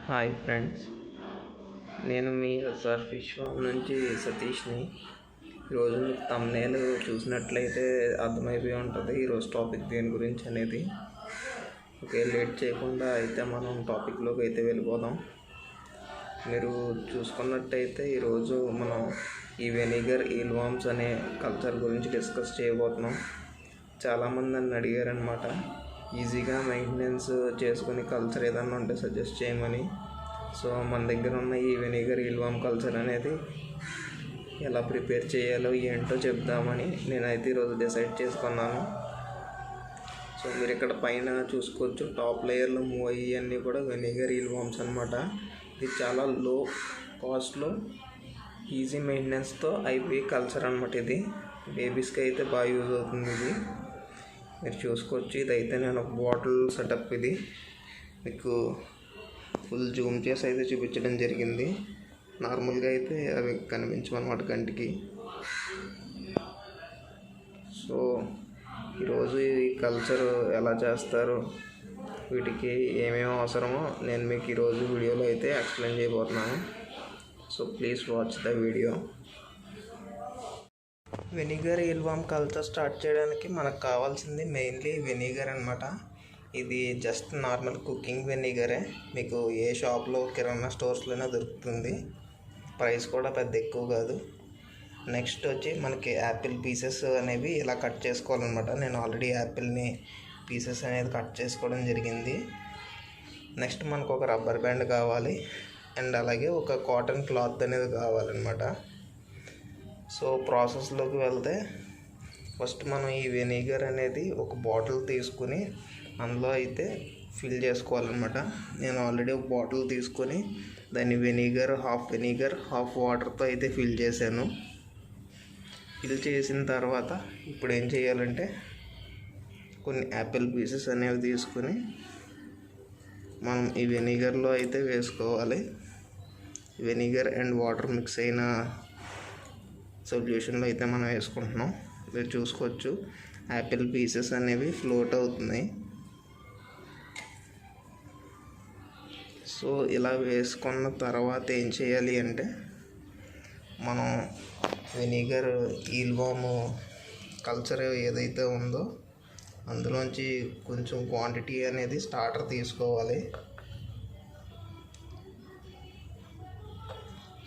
Hi friends, నేను మీ SR fish form నుంచి సతీష్ని. ఈరోజు మీకు థంబ్నెయిల్ చూసినట్లయితే అర్థమైపోయి ఉంటుంది ఈరోజు టాపిక్ దేని గురించి అనేది. ఓకే, లేట్ చేయకుండా అయితే మనం టాపిక్లోకి అయితే వెళ్ళిపోదాం. మీరు చూసుకున్నట్టయితే ఈరోజు మనం ఈ వెనిగర్ ఈల్వామ్స్ అనే కల్చర్ గురించి డిస్కస్ చేయబోతున్నాం. చాలామంది నన్ను అడిగారనమాట, ఈజీగా మెయింటెనెన్స్ చేసుకుని కల్చర్ ఏదన్నా ఉంటే సజెస్ట్ చేయమని. సో మన దగ్గర ఉన్న ఈ వెనిగర్ ఈల్వామ్ కల్చర్ అనేది ఎలా ప్రిపేర్ చేయాలో ఏంటో చెప్దామని నేనైతే ఈరోజు డిసైడ్ చేసుకున్నాను. సో మీరు ఇక్కడ పైన చూసుకోవచ్చు, టాప్ లేయర్లో మూవ్ అయ్యి కూడా వెనిగర్ ఈల్వామ్స్ అనమాట. ఇది చాలా లో కాస్ట్లో ఈజీ మెయింటెనెన్స్తో అయిపోయి కల్చర్ అనమాట. ఇది బేబీస్కి అయితే బాగా యూజ్ అవుతుంది. ఇది మీరు చూసుకోవచ్చు. ఇదైతే నేను ఒక బాటిల్ సెటప్. ఇది మీకు ఫుల్ జూమ్ చేసి అయితే చూపించడం జరిగింది. నార్మల్గా అయితే అవి కనిపించమన్నమాట కంటికి. సో ఈరోజు ఈ కల్చర్ ఎలా చేస్తారు, వీటికి ఏమేమి అవసరమో నేను మీకు ఈరోజు వీడియోలో అయితే ఎక్స్ప్లెయిన్ చేయబోతున్నాను. So please watch the video. Vinegar ఈల్వామ్ కల్చర్ స్టార్ట్ చేయడానికి మనకు కావాల్సింది మెయిన్లీ వెనిగర్ అనమాట. ఇది జస్ట్ నార్మల్ కుకింగ్ వెనిగరే. మీకు ఏ షాప్లో కిరాణా స్టోర్స్లోనే దొరుకుతుంది. ప్రైస్ కూడా పెద్ద ఎక్కువ కాదు. నెక్స్ట్ వచ్చి మనకి యాపిల్ పీసెస్ అనేవి ఇలా కట్ చేసుకోవాలన్నమాట. నేను ఆల్రెడీ యాపిల్ని పీసెస్ అనేది కట్ చేసుకోవడం జరిగింది. నెక్స్ట్ మనకు ఒక రబ్బర్ బ్యాండ్ కావాలి, అండ్ అలాగే ఒక కాటన్ క్లాత్ అనేది కావాలన్నమాట. సో ప్రాసెస్లోకి వెళ్తే ఫస్ట్ మనం ఈ వెనిగర్ అనేది ఒక బాటిల్ తీసుకుని అందులో అయితే ఫిల్ చేసుకోవాలన్నమాట. నేను ఆల్రెడీ ఒక బాటిల్ తీసుకొని దాన్ని వెనిగర్ హాఫ్ వాటర్తో అయితే ఫిల్ చేశాను. ఫిల్ చేసిన తర్వాత ఇప్పుడు ఏం చేయాలంటే కొన్ని యాపిల్ పీసెస్ అనేవి తీసుకొని మనం ఈ వెనిగర్లో అయితే వేసుకోవాలి. వెనిగర్ అండ్ వాటర్ మిక్స్ అయిన సొల్యూషన్లో అయితే మనం వేసుకుంటున్నాం. మీరు చూసుకోవచ్చు, యాపిల్ పీసెస్ అనేవి ఫ్లోట్ అవుతున్నాయి. సో ఇలా వేసుకున్న తర్వాత ఏం చేయాలి అంటే మనం వెనిగర్ ఈల్వామ్ కల్చర్ ఏదైతే ఉందో అందులోంచి కొంచెం క్వాంటిటీ అనేది స్టార్టర్ తీసుకోవాలి.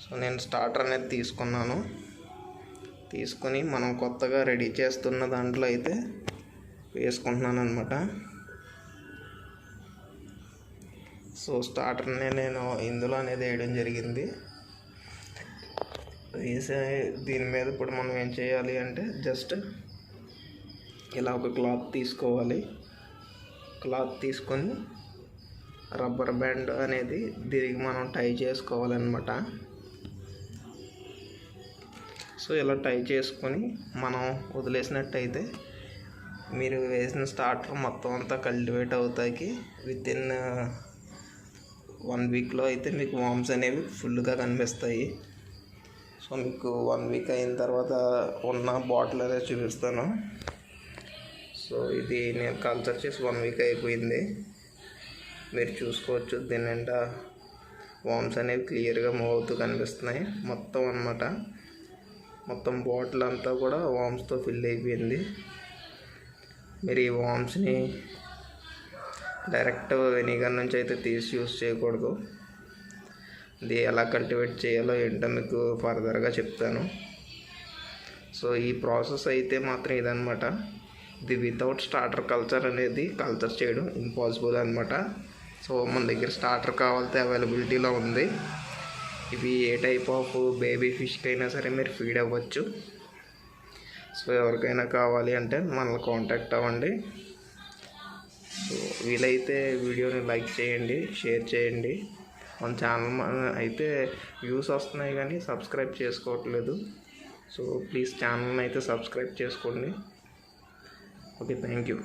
సో నేను స్టార్టర్ అనేది తీసుకొని మనం కొత్తగా రెడీ చేస్తున్న దాంట్లో అయితే వేసుకుంటున్నాను అనమాట. సో స్టార్టర్ని నేను ఇందులో అనేది వేయడం జరిగింది. వేసే దీని మీద ఇప్పుడు మనం ఏం చేయాలి అంటే జస్ట్ ఇలా ఒక క్లాత్ తీసుకోవాలి. క్లాత్ తీసుకొని రబ్బర్ బ్యాండ్ అనేది దీనికి మనం టై చేసుకోవాలన్నమాట. సో ఇలా టై చేసుకొని మనం వదిలేసినట్టయితే మీరు వేసిన స్టార్టర్ మొత్తం అంతా కల్టివేట్ అవుతాయి. వితిన్ 1 వీక్లో అయితే మీకు వామ్స్ అనేవి ఫుల్గా కనిపిస్తాయి. సో మీకు 1 వీక్ అయిన తర్వాత ఉన్న బాటిల్ అనేది చూపిస్తాను. సో ఇది నేను కల్చర్ చేసి 1 వీక్ అయిపోయింది. మీరు చూసుకోవచ్చు, దీని నిండా వామ్స్ అనేవి క్లియర్గా మూవ్ అవుతూ కనిపిస్తున్నాయి మొత్తం అన్నమాట. మొత్తం బాటిల్ అంతా కూడా వామ్స్తో ఫిల్ అయిపోయింది. మీరు ఈ వామ్స్ని డైరెక్ట్ వెనిగర్ నుంచి అయితే తీసి యూస్ చేయకూడదు. ఇది ఎలా కల్టివేట్ చేయాలో ఏంటో మీకు ఫర్దర్గా చెప్తాను. సో ఈ ప్రాసెస్ అయితే మాత్రం ఇదనమాట. ఇది వితౌట్ స్టార్టర్ కల్చర్ అనేది కల్చర్ చేయడం ఇంపాసిబుల్ అనమాట. సో మన దగ్గర స్టార్టర్ కావాలంటే అవైలబిలిటీలో ఉంది. ఇవి ఏ టైప్ ఆఫ్ బేబీ ఫిష్కి అయినా సరే మీరు ఫీడ్ అవ్వచ్చు. సో ఎవరికైనా కావాలి అంటే మనల్ని కాంటాక్ట్ అవ్వండి. సో వీలైతే వీడియోని లైక్ చేయండి, షేర్ చేయండి. మన ఛానల్ అయితే వ్యూస్ వస్తున్నాయి కానీ సబ్స్క్రైబ్ చేసుకోవట్లేదు. సో ప్లీజ్ ఛానల్ని అయితే సబ్స్క్రైబ్ చేసుకోండి. Okay, thank you.